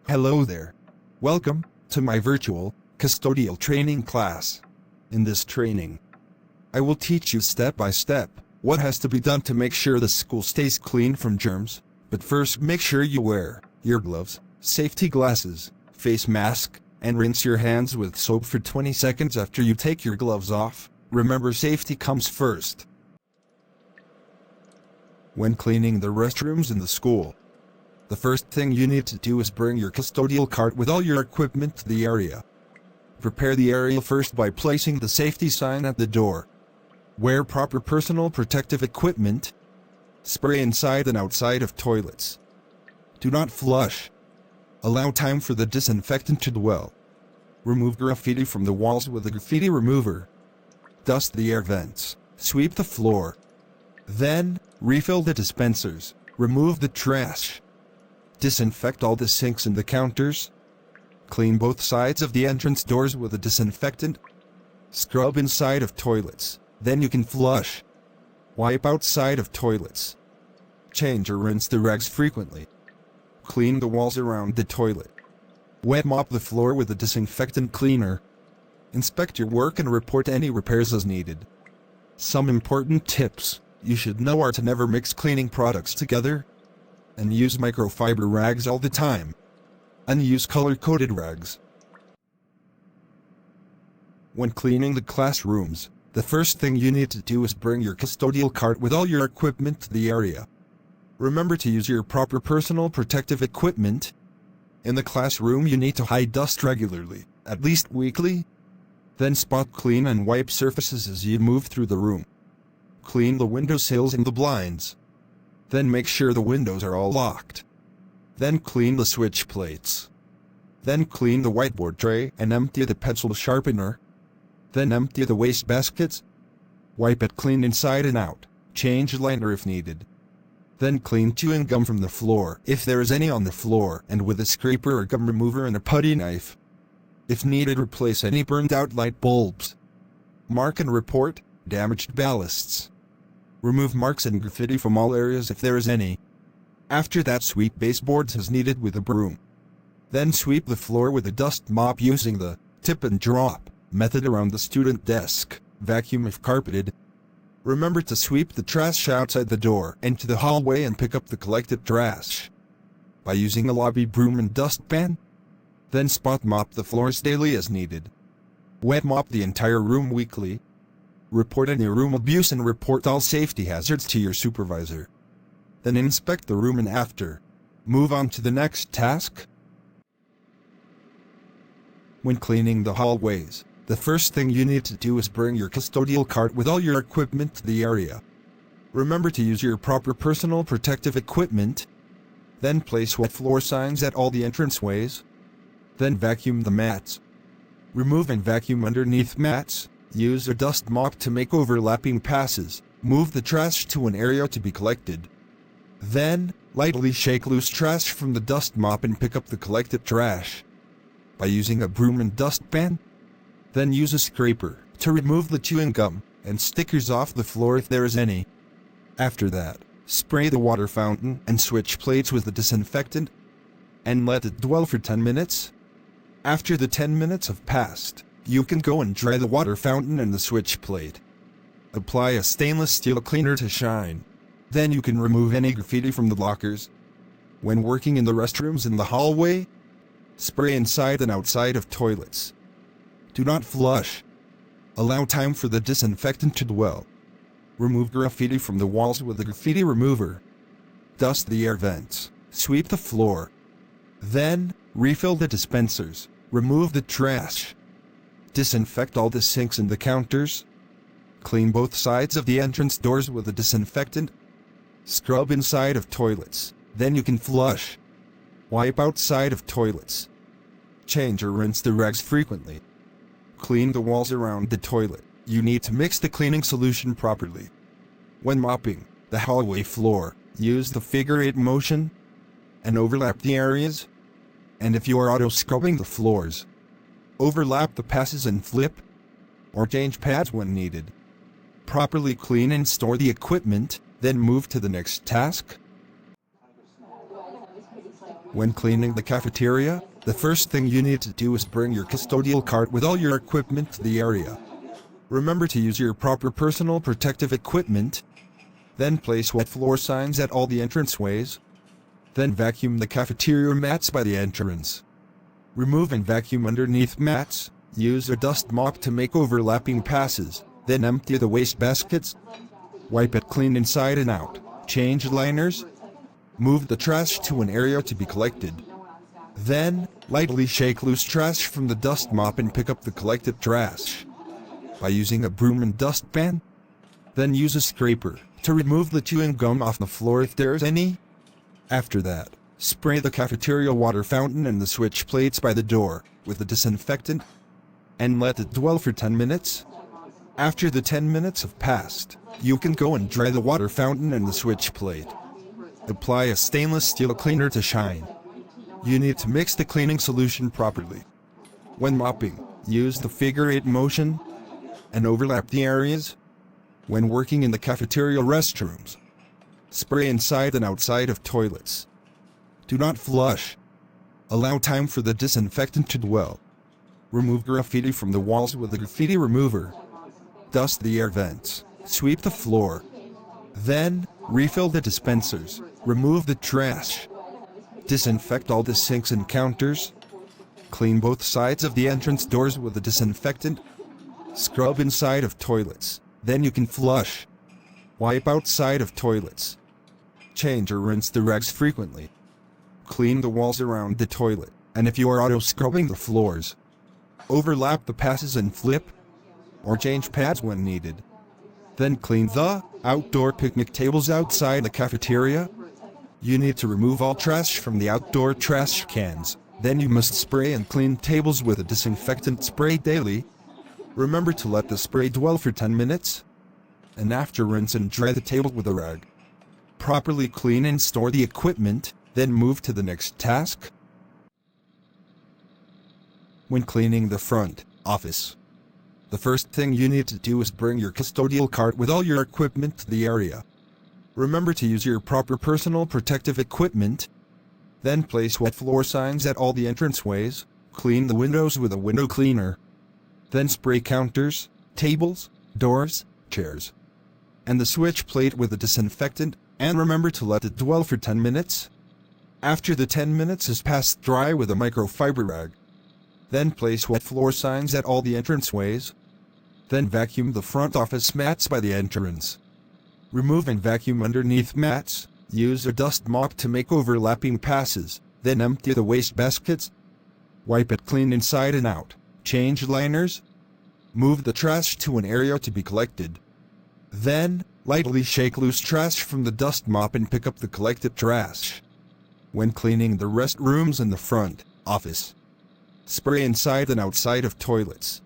Hello there. Welcome to my virtual custodial training class. In this training, I will teach you step by step what has to be done to make sure the school stays clean from germs. But first, make sure you wear your gloves, safety glasses, face mask, and rinse your hands with soap for 20 seconds after you take your gloves off. Remember, safety comes first. When cleaning the restrooms in the school, the first thing you need to do is bring your custodial cart with all your equipment to the area. Prepare the area first by placing the safety sign at the door. Wear proper personal protective equipment. Spray inside and outside of toilets. Do not flush. Allow time for the disinfectant to dwell. Remove graffiti from the walls with a graffiti remover. Dust the air vents. Sweep the floor. Then, refill the dispensers. Remove the trash. Disinfect all the sinks and the counters. Clean both sides of the entrance doors with a disinfectant. Scrub inside of toilets. Then you can flush. Wipe outside of toilets. Change or rinse the rags frequently. Clean the walls around the toilet. Wet mop the floor with a disinfectant cleaner. Inspect your work and report any repairs as needed. Some important tips you should know are to never mix cleaning products together, and use microfiber rags all the time, and use color-coded rags. When cleaning the classrooms, the first thing you need to do is bring your custodial cart with all your equipment to the area. Remember to use your proper personal protective equipment. In the classroom, you need to hide dust regularly, at least weekly. Then spot clean and wipe surfaces as you move through the room. Clean the window sills and the blinds. Then make sure the windows are all locked. Then clean the switch plates. Then clean the whiteboard tray and empty the pencil sharpener. Then empty the waste baskets. Wipe it clean inside and out. Change liner if needed. Then clean chewing gum from the floor if there is any on the floor, and with a scraper or gum remover and a putty knife. If needed, replace any burned out light bulbs. Mark and report damaged ballasts. Remove marks and graffiti from all areas if there is any. After that, sweep baseboards as needed with a broom. Then sweep the floor with a dust mop using the tip and drop method around the student desk. Vacuum if carpeted. Remember to sweep the trash outside the door and to the hallway and pick up the collected trash by using a lobby broom and dustpan. Then spot mop the floors daily as needed. Wet mop the entire room weekly. Report any room abuse and report all safety hazards to your supervisor. Then inspect the room and after, move on to the next task. When cleaning the hallways, the first thing you need to do is bring your custodial cart with all your equipment to the area. Remember to use your proper personal protective equipment. Then place wet floor signs at all the entranceways. Then vacuum the mats. Remove and vacuum underneath mats. Use a dust mop to make overlapping passes. Move the trash to an area to be collected. Then, lightly shake loose trash from the dust mop and pick up the collected trash by using a broom and dustpan. Then use a scraper to remove the chewing gum and stickers off the floor if there is any. After that, spray the water fountain and switch plates with the disinfectant and let it dwell for 10 minutes. After the 10 minutes have passed, you can go and dry the water fountain and the switch plate. Apply a stainless steel cleaner to shine. Then you can remove any graffiti from the lockers. When working in the restrooms in the hallway, spray inside and outside of toilets. Do not flush. Allow time for the disinfectant to dwell. Remove graffiti from the walls with a graffiti remover. Dust the air vents. Sweep the floor. Then, refill the dispensers. Remove the trash. Disinfect all the sinks and the counters. Clean both sides of the entrance doors with a disinfectant. Scrub inside of toilets. Then you can flush. Wipe outside of toilets. Change or rinse the rags frequently. Clean the walls around the toilet. You need to mix the cleaning solution properly. When mopping the hallway floor, use the figure-8 motion and overlap the areas. And if you are auto-scrubbing the floors, overlap the passes and flip, or change pads when needed. Properly clean and store the equipment, then move to the next task. When cleaning the cafeteria, the first thing you need to do is bring your custodial cart with all your equipment to the area. Remember to use your proper personal protective equipment. Then place wet floor signs at all the entranceways. Then vacuum the cafeteria mats by the entrance. Remove and vacuum underneath mats. Use a dust mop to make overlapping passes. Then empty the waste baskets. Wipe it clean inside and out. Change liners. Move the trash to an area to be collected. Then, lightly shake loose trash from the dust mop and pick up the collected trash by using a broom and dustpan. Then use a scraper to remove the chewing gum off the floor if there is any. After that, spray the cafeteria water fountain and the switch plates by the door with the disinfectant and let it dwell for 10 minutes. After the 10 minutes have passed, you can go and dry the water fountain and the switch plate. Apply a stainless steel cleaner to shine. You need to mix the cleaning solution properly. When mopping, use the figure 8 motion and overlap the areas. When working in the cafeteria restrooms, spray inside and outside of toilets. Do not flush. Allow time for the disinfectant to dwell. Remove graffiti from the walls with a graffiti remover. Dust the air vents. Sweep the floor. Then, refill the dispensers. Remove the trash. Disinfect all the sinks and counters. Clean both sides of the entrance doors with a disinfectant. Scrub inside of toilets. Then you can flush. Wipe outside of toilets. Change or rinse the rags frequently. Clean the walls around the toilet, and if you are auto-scrubbing the floors, overlap the passes and flip, or change pads when needed. Then clean the outdoor picnic tables outside the cafeteria. You need to remove all trash from the outdoor trash cans. Then you must spray and clean tables with a disinfectant spray daily. Remember to let the spray dwell for 10 minutes. And after rinse and dry the table with a rag. Properly clean and store the equipment, then move to the next task. When cleaning the front office, the first thing you need to do is bring your custodial cart with all your equipment to the area. Remember to use your proper personal protective equipment. Then place wet floor signs at all the entranceways. Clean the windows with a window cleaner. Then spray counters, tables, doors, chairs, and the switch plate with a disinfectant, and remember to let it dwell for 10 minutes. After the 10 minutes has passed, dry with a microfiber rag. Then place wet floor signs at all the entranceways. Then vacuum the front office mats by the entrance. Remove and vacuum underneath mats. Use a dust mop to make overlapping passes. Then empty the waste baskets. Wipe it clean inside and out. Change liners. Move the trash to an area to be collected. Then, lightly shake loose trash from the dust mop and pick up the collected trash. When cleaning the restrooms in the front office, spray inside and outside of toilets.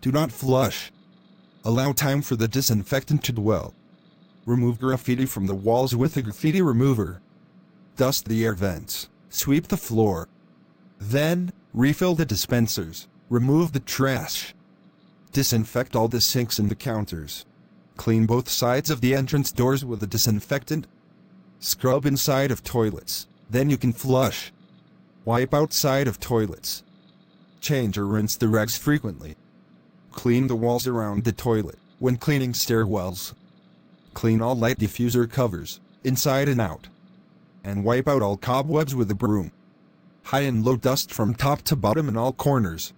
Do not flush. Allow time for the disinfectant to dwell. Remove graffiti from the walls with a graffiti remover. Dust the air vents. Sweep the floor. Then, refill the dispensers. Remove the trash. Disinfect all the sinks and the counters. Clean both sides of the entrance doors with a disinfectant. Scrub inside of toilets. Then you can flush. Wipe outside of toilets. Change or rinse the rags frequently. Clean the walls around the toilet. When cleaning stairwells, clean all light diffuser covers, inside and out. And wipe out all cobwebs with a broom. High and low dust from top to bottom in all corners.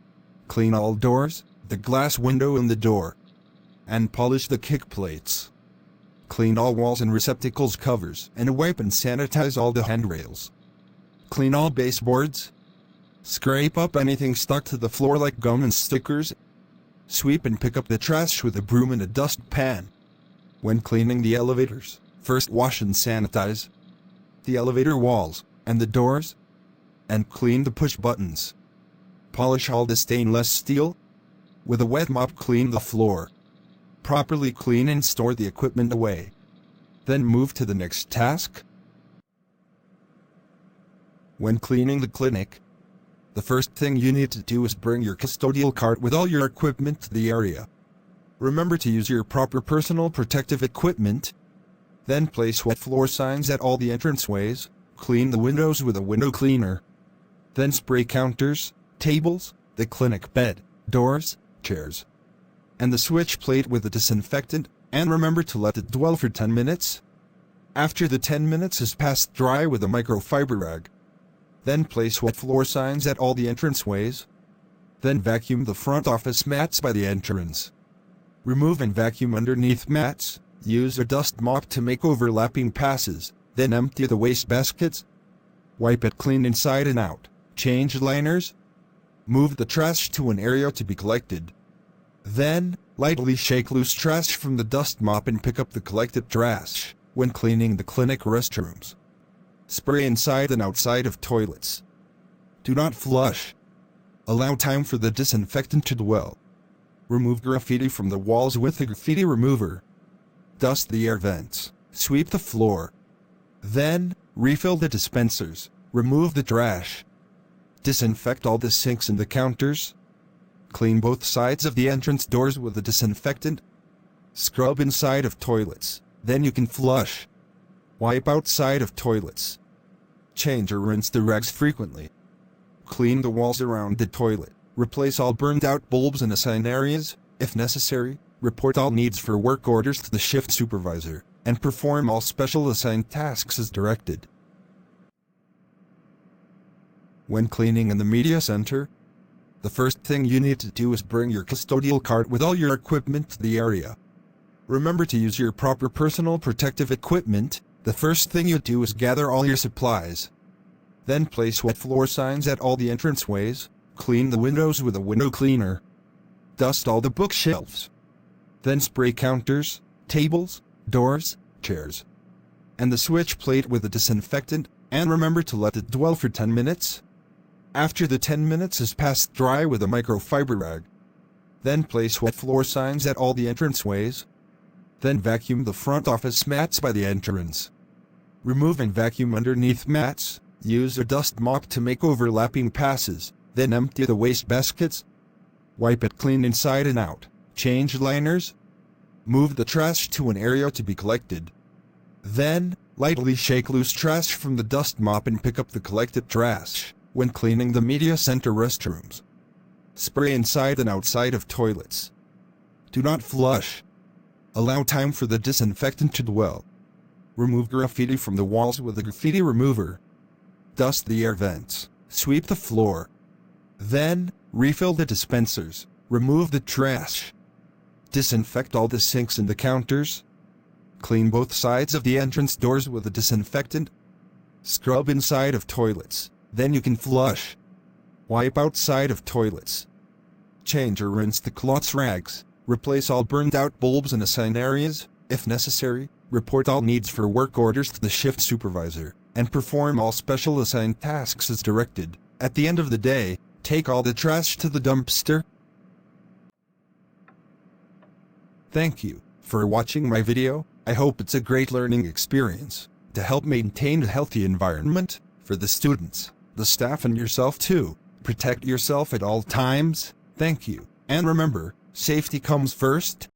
Clean all doors, the glass window in the door. And polish the kick plates. Clean all walls and receptacles covers, and wipe and sanitize all the handrails. Clean all baseboards. Scrape up anything stuck to the floor like gum and stickers. Sweep and pick up the trash with a broom and a dustpan. When cleaning the elevators, first wash and sanitize the elevator walls and the doors, and clean the push buttons. Polish all the stainless steel. With a wet mop, clean the floor. Properly clean and store the equipment away. Then move to the next task. When cleaning the clinic, the first thing you need to do is bring your custodial cart with all your equipment to the area. Remember to use your proper personal protective equipment. Then place wet floor signs at all the entranceways. Clean the windows with a window cleaner. Then spray counters, tables, the clinic bed, doors, chairs, and the switch plate with a disinfectant, and remember to let it dwell for 10 minutes. After the 10 minutes has passed, dry with a microfiber rag. Then place wet floor signs at all the entranceways. Then vacuum the front office mats by the entrance. Remove and vacuum underneath mats. Use a dust mop to make overlapping passes. Then empty the waste baskets. Wipe it clean inside and out. Change liners. Move the trash to an area to be collected. Then, lightly shake loose trash from the dust mop and pick up the collected trash when cleaning the clinic restrooms. Spray inside and outside of toilets. Do not flush. Allow time for the disinfectant to dwell. Remove graffiti from the walls with a graffiti remover. Dust the air vents. Sweep the floor. Then, refill the dispensers. Remove the trash. Disinfect all the sinks and the counters. Clean both sides of the entrance doors with a disinfectant. Scrub inside of toilets. Then you can flush. Wipe outside of toilets. Change or rinse the rags frequently. Clean the walls around the toilet. Replace all burned out bulbs and assign areas. If necessary, report all needs for work orders to the shift supervisor, and perform all special assigned tasks as directed. When cleaning in the media center, the first thing you need to do is bring your custodial cart with all your equipment to the area. Remember to use your proper personal protective equipment. The first thing you do is gather all your supplies. Then place wet floor signs at all the entranceways. Clean the windows with a window cleaner. Dust all the bookshelves. Then spray counters, tables, doors, chairs, and the switch plate with a disinfectant, and remember to let it dwell for 10 minutes. After the 10 minutes has passed, dry with a microfiber rag. Then place wet floor signs at all the entranceways. Then vacuum the front office mats by the entrance. Remove and vacuum underneath mats. Use a dust mop to make overlapping passes. Then empty the waste baskets. Wipe it clean inside and out. Change liners. Move the trash to an area to be collected. Then, lightly shake loose trash from the dust mop and pick up the collected trash when cleaning the media center restrooms. Spray inside and outside of toilets. Do not flush. Allow time for the disinfectant to dwell. Remove graffiti from the walls with a graffiti remover. Dust the air vents. Sweep the floor. Then, refill the dispensers. Remove the trash. Disinfect all the sinks and the counters. Clean both sides of the entrance doors with a disinfectant. Scrub inside of toilets. Then you can flush. Wipe outside of toilets. Change or rinse the cloths rags. Replace all burned out bulbs and assign areas. If necessary, report all needs for work orders to the shift supervisor, and perform all special assigned tasks as directed. At the end of the day, take all the trash to the dumpster. Thank you for watching my video. I hope it's a great learning experience to help maintain a healthy environment for the students, the staff, and yourself too. Protect yourself at all times. Thank you. And remember, safety comes first.